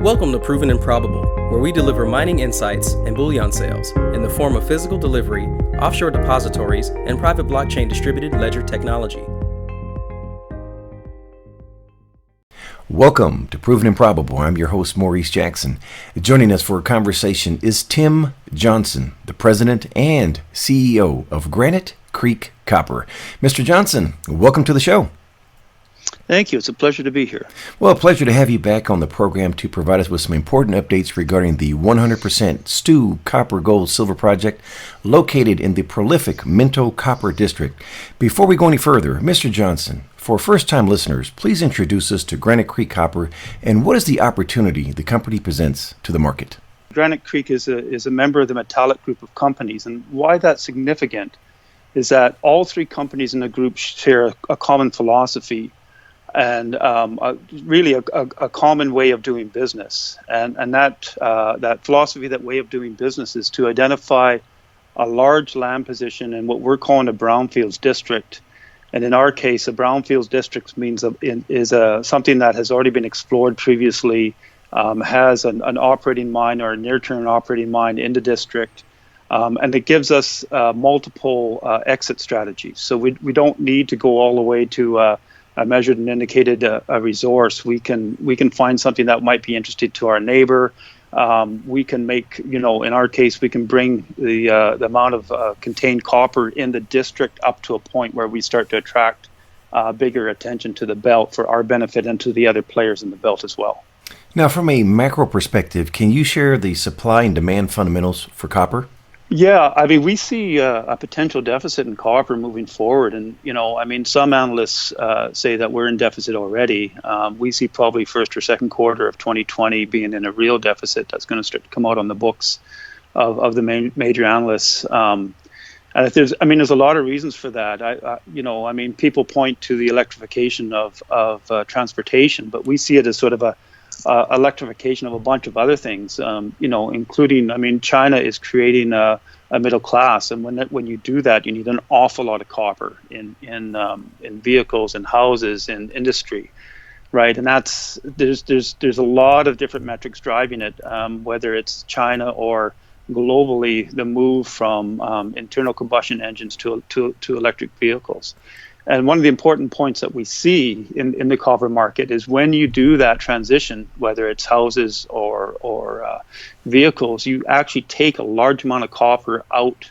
Welcome to Proven and Probable, where we deliver mining insights and bullion sales in the form of physical delivery, offshore depositories, and private blockchain distributed ledger technology. Welcome to Proven and Probable. I'm your host, Maurice Jackson. Joining us for a conversation is Tim Johnson, the president and CEO of Granite Creek Copper. Mr. Johnson, welcome to the show. Thank you. It's a pleasure to be here. Well, a pleasure to have you back on the program to provide us with some important updates regarding the 100% Stu Copper Gold Silver Project located in the prolific Minto Copper District. Before we go any further, Mr. Johnson, for first-time listeners, please introduce us to Granite Creek Copper and what is the opportunity the company presents to the market? Granite Creek is a member of the metallic group of companies, and why that's significant is that all three companies in the group share a common philosophy and really a common way of doing business. And that philosophy, that way of doing business is to identify a large land position in what we're calling a brownfields district. And in our case, a brownfields district means is something that has already been explored previously, has an operating mine or a near-term operating mine in the district, and it gives us multiple exit strategies. So we don't need to go all the way to a measured and indicated a resource. We can find something that might be interesting to our neighbor. We can make, in our case, we can bring the amount of contained copper in the district up to a point where we start to attract bigger attention to the belt for our benefit and to the other players in the belt as well. Now, from a macro perspective, can you share the supply and demand fundamentals for copper? Yeah, I mean, we see a potential deficit in copper moving forward. And, some analysts say that we're in deficit already. We see probably first or second quarter of 2020 being in a real deficit that's going to start to come out on the books of the major analysts. And there's a lot of reasons for that. People point to the electrification of transportation, but we see it as sort of a electrification of a bunch of other things, including, China is creating a middle class, and when you do that, you need an awful lot of copper in vehicles and houses and industry, right? And there's a lot of different metrics driving it, whether it's China or globally, the move from internal combustion engines to electric vehicles. And one of the important points that we see in the copper market is when you do that transition, whether it's houses or vehicles, you actually take a large amount of copper out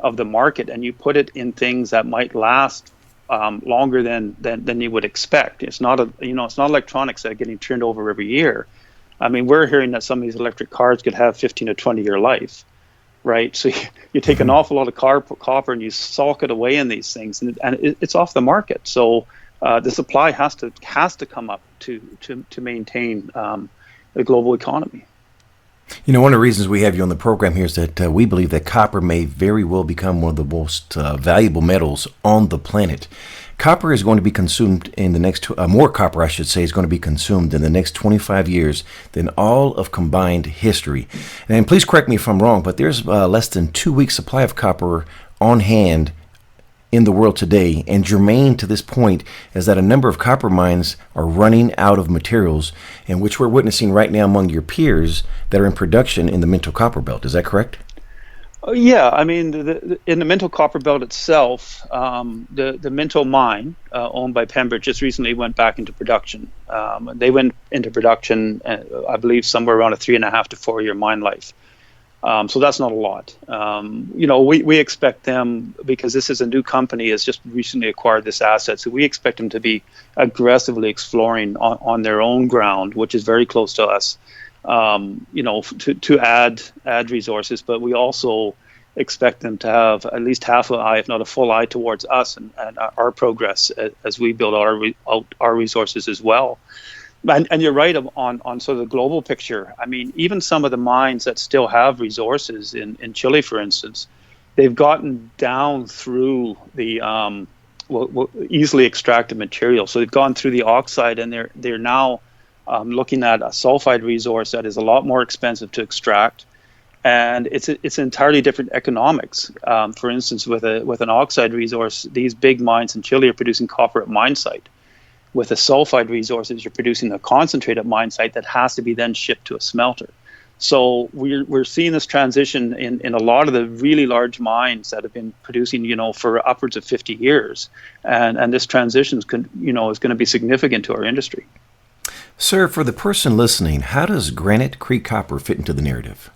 of the market and you put it in things that might last longer than you would expect. It's not it's not electronics that are getting turned over every year. I mean, we're hearing that some of these electric cars could have 15 to 20 year life. Right, so you take an awful lot of copper and you soak it away in these things, and it's off the market. So the supply has to come up to maintain the global economy. One of the reasons we have you on the program here is that we believe that copper may very well become one of the most valuable metals on the planet. Copper is going to be consumed in the next, more copper, I should say, is going to be consumed in the next 25 years than all of combined history. And please correct me if I'm wrong, but there's less than 2 weeks supply of copper on hand in the world today. And germane to this point is that a number of copper mines are running out of materials, and which we're witnessing right now among your peers that are in production in the Minto Copper Belt. Is that correct? Yeah, I mean, in the Minto Copper Belt itself, the Minto mine, owned by Pembroke, just recently went back into production. They went into production, I believe, somewhere around a 3.5 to 4 year mine life. So that's not a lot. We expect them, because this is a new company, has just recently acquired this asset, so we expect them to be aggressively exploring on their own ground, which is very close to us. To add resources, but we also expect them to have at least half an eye, if not a full eye, towards us and our progress as we build out our resources as well. And you're right on sort of the global picture. I mean, even some of the mines that still have resources in Chile, for instance, they've gotten down through the easily extracted material. So they've gone through the oxide, and they're now looking at a sulfide resource that is a lot more expensive to extract, and it's entirely different economics. For instance, with an oxide resource, these big mines in Chile are producing copper at mine site. with the sulfide resources, you're producing a concentrate at mine site that has to be then shipped to a smelter. So we're seeing this transition in a lot of the really large mines that have been producing, for upwards of 50 years, and this transition is going to be significant to our industry. Sir, for the person listening, how does Granite Creek Copper fit into the narrative?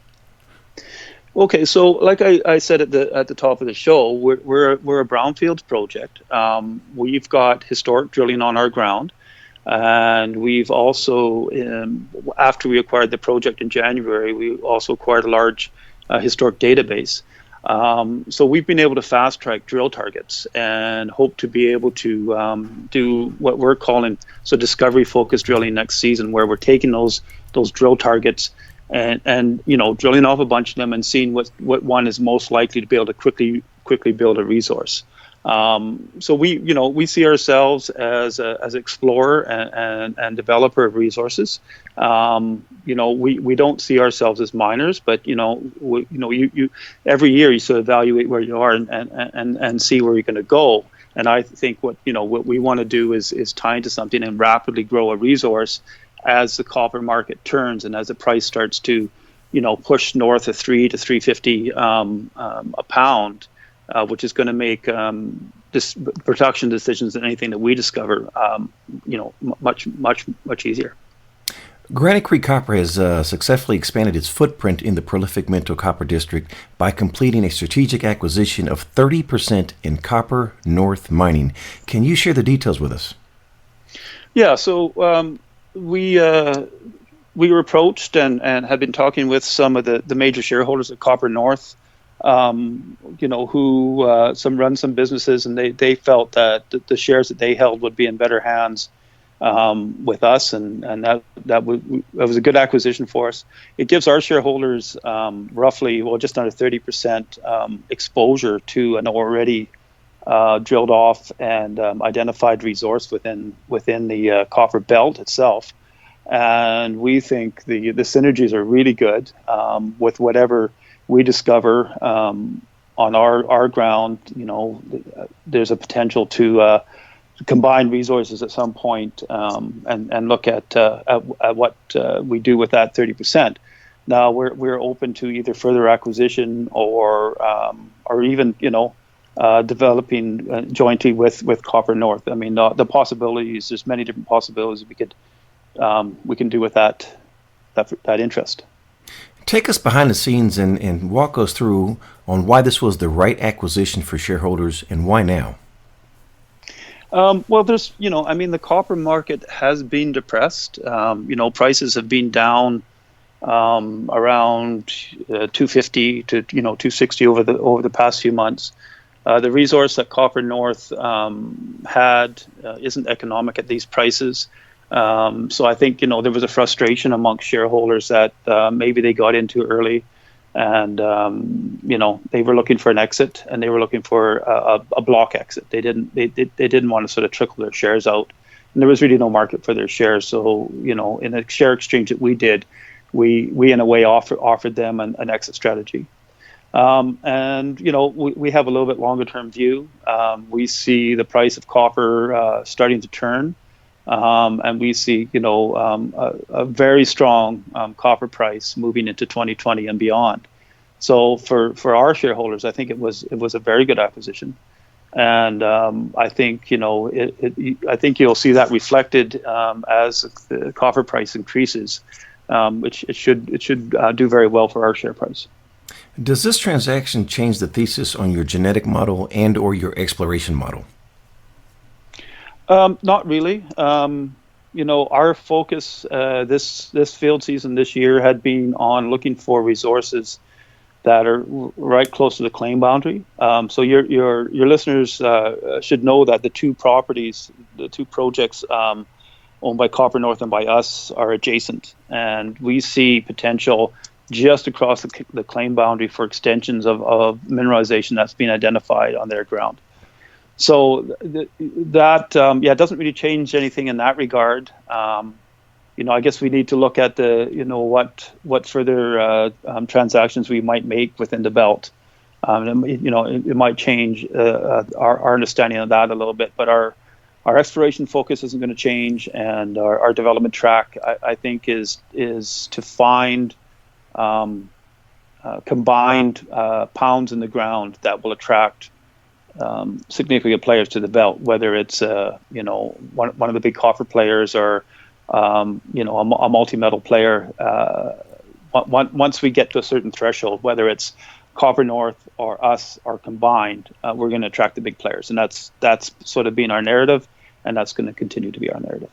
Okay, so like I said at the top of the show, we're a brownfields project. We've got historic drilling on our ground. And we've also, after we acquired the project in January, we also acquired a large historic database. So we've been able to fast track drill targets and hope to be able to do what we're calling discovery focused drilling next season, where we're taking those drill targets and drilling off a bunch of them and seeing what one is most likely to be able to quickly build a resource. So we see ourselves as an explorer and developer of resources. We don't see ourselves as miners, but you every year you sort of evaluate where you are and see where you're going to go. And I think what we want to do is tie into something and rapidly grow a resource as the copper market turns and as the price starts to push north of $3 to $3.50 a pound. Which is going to make production decisions and anything that we discover, much easier. Granite Creek Copper has successfully expanded its footprint in the prolific Minto Copper District by completing a strategic acquisition of 30% in Copper North Mining. Can you share the details with us? Yeah, so we were approached and have been talking with some of the major shareholders at Copper North. Who run some businesses, and they felt that the shares that they held would be in better hands with us, and that was a good acquisition for us. It gives our shareholders roughly, just under 30% exposure to an already drilled off and identified resource within the copper belt itself. And we think the synergies are really good with whatever we discover on our ground. There's a potential to combine resources at some point and look at what we do with that 30%. Now we're open to either further acquisition or even developing jointly with Copper North. I mean, the possibilities. There's many different possibilities we can do with that interest. Take us behind the scenes and walk us through on why this was the right acquisition for shareholders and why now. There's, the copper market has been depressed. Prices have been down around 250 to 260 over the past few months. The resource that Copper North had isn't economic at these prices. So I think, there was a frustration amongst shareholders that maybe they got into early and, they were looking for an exit and they were looking for a block exit. They didn't want to sort of trickle their shares out, and there was really no market for their shares. So, in a share exchange that we did, we in a way offered them an exit strategy. And, we have a little bit longer term view. We see the price of copper starting to turn. And we see, a very strong copper price moving into 2020 and beyond. So for our shareholders, I think it was a very good acquisition, and I think I think you'll see that reflected as the copper price increases, which it should do very well for our share price. Does this transaction change the thesis on your genetic model and or your exploration model? Not really. Our focus this field season this year had been on looking for resources that are right close to the claim boundary. So your listeners should know that the two projects owned by Copper North and by us are adjacent, and we see potential just across the claim boundary for extensions of mineralization that's been identified on their ground. So that doesn't really change anything in that regard. I guess we need to look at what further transactions we might make within the belt. It might change our understanding of that a little bit. But our exploration focus isn't going to change, and our development track, I think, is to find combined pounds in the ground that will attract significant players to the belt, whether it's one of the big copper players or a multi-metal player. Once we get to a certain threshold, whether it's Copper North or us or combined, we're going to attract the big players, and that's sort of been our narrative, and that's going to continue to be our narrative.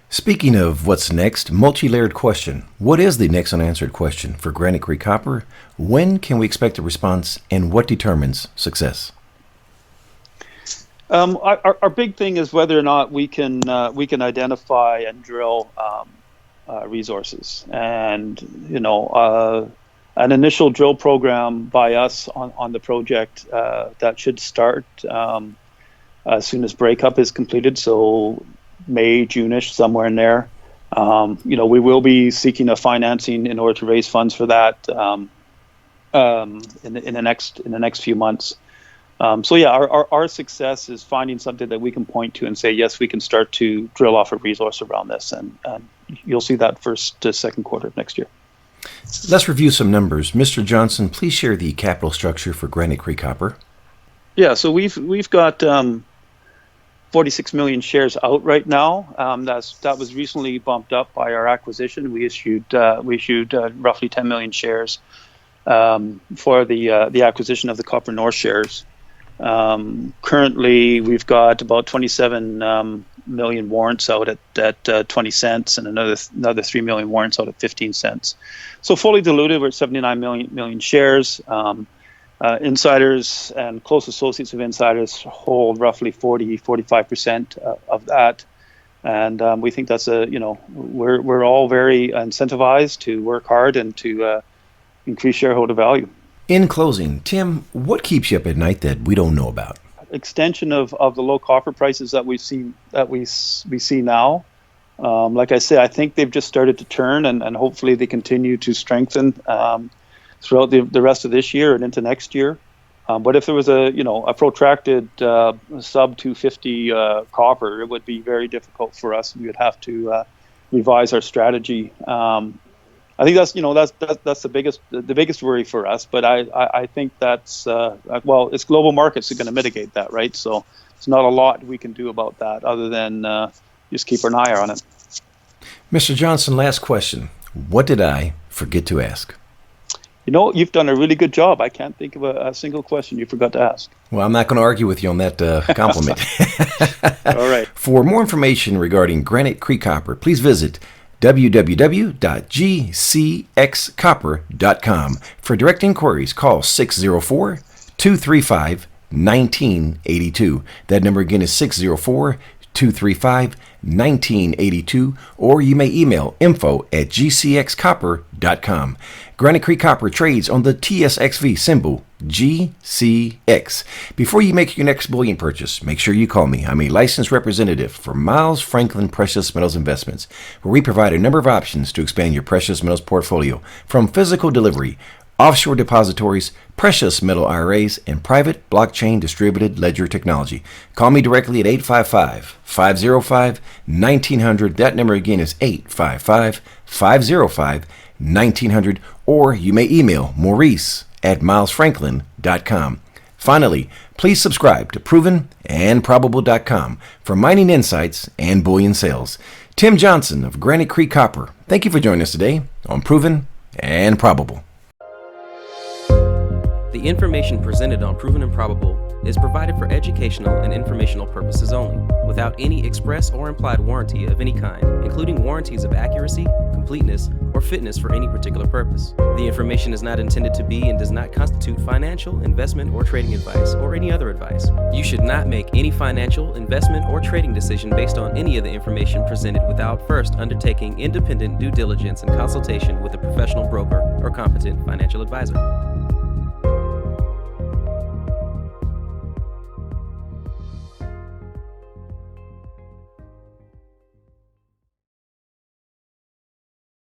Speaking of what's next, multi-layered question. What is the next unanswered question for Granite Creek Copper? When can we expect a response, and what determines success? Our big thing is whether or not we can identify and drill resources, and an initial drill program by us on the project that should start as soon as breakup is completed, so May, June-ish, somewhere in there. We will be seeking a financing in order to raise funds for that in the next few months. Our success is finding something that we can point to and say, yes, we can start to drill off a resource around this, and you'll see that first to second quarter of next year. Let's review some numbers. Mr. Johnson, please share the capital structure for Granite Creek Copper. Yeah, so we've got 46 million shares out right now. That was recently bumped up by our acquisition. We issued roughly 10 million shares for the acquisition of the Copper North shares. Currently, we've got about 27 million warrants out at 20 cents, and another 3 million warrants out at 15 cents. So fully diluted, we're at 79 million shares. Insiders and close associates of insiders hold roughly 45% of that, and we think that's we're all very incentivized to work hard and to increase shareholder value. In closing, Tim, what keeps you up at night that we don't know about? Extension of the low copper prices that we see now. Like I say, I think they've just started to turn, and hopefully they continue to strengthen throughout the rest of this year and into next year. But if there was a protracted sub 250 copper, it would be very difficult for us. We would have to revise our strategy. I think that's the biggest worry for us. But I think that's it's global markets that are going to mitigate that, right? So it's not a lot we can do about that other than just keep an eye on it. Mr. Johnson, last question. What did I forget to ask? You've done a really good job. I can't think of a single question you forgot to ask. Well, I'm not going to argue with you on that compliment. All right. For more information regarding Granite Creek Copper, please visit www.gcxcopper.com. For direct inquiries, call 604-235-1982. That number again is 604-235-1982, or you may email info@gcxcopper.com. Granite Creek Copper trades on the TSXV symbol GCX. Before you make your next bullion purchase, make sure you call me. I'm a licensed representative for Miles Franklin Precious Metals Investments, where we provide a number of options to expand your precious metals portfolio, from physical delivery, offshore depositories, precious metal IRAs, and private blockchain distributed ledger technology. Call me directly at 855-505-1900. That number again is 855-505-1900, or you may email Maurice at milesfranklin.com. Finally, please subscribe to Proven and Probable.com for mining insights and bullion sales. Tim Johnson of Granite Creek Copper, thank you for joining us today on Proven and Probable. The information presented on Proven and Probable is provided for educational and informational purposes only, without any express or implied warranty of any kind, including warranties of accuracy, completeness, or fitness for any particular purpose. The information is not intended to be and does not constitute financial, investment, or trading advice, or any other advice. You should not make any financial, investment, or trading decision based on any of the information presented without first undertaking independent due diligence and consultation with a professional broker or competent financial advisor.